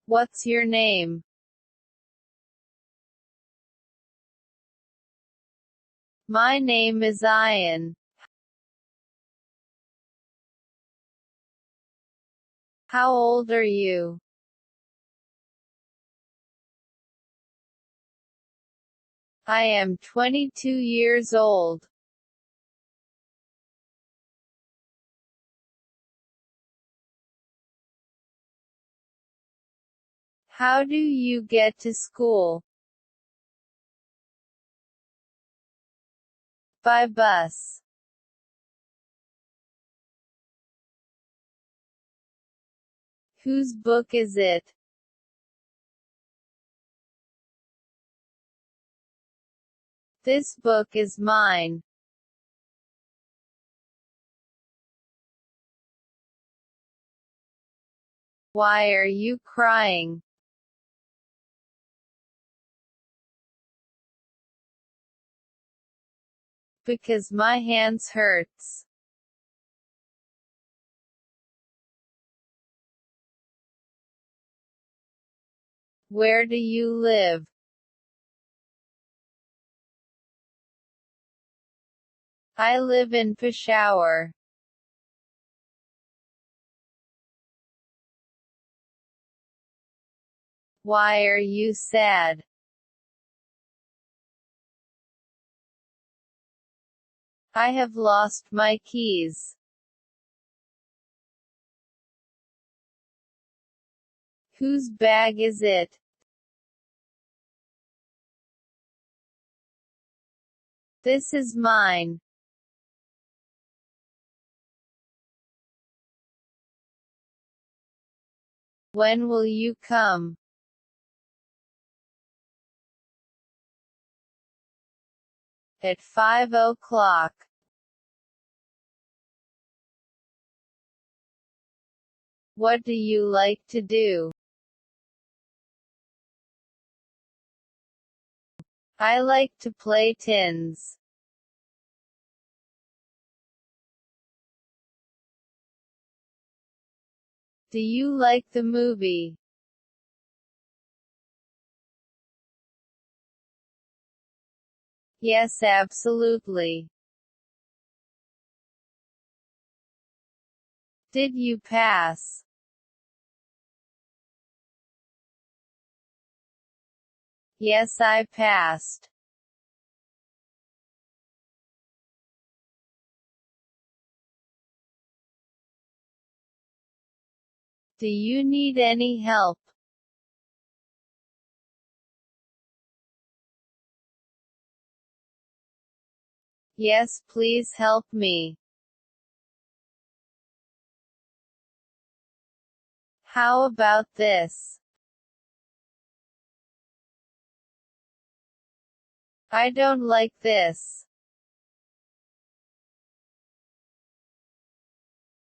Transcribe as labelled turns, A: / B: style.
A: What's your name? My name is Ian. How old are you? I am 22 years old. How do you get to school? By bus. Whose book is it? This book is mine. Why are you crying? Because my hands hurts. Where do you live? I live in Peshawar. Why are you sad? I have lost my keys. Whose bag is it? This is mine. When will you come? At 5 o'clock. What do you like to do? I like to play tins. Do you like the movie? Yes, absolutely. Did you pass? Yes, I passed. Do you need any help? Yes, please help me. How about this? I don't like this.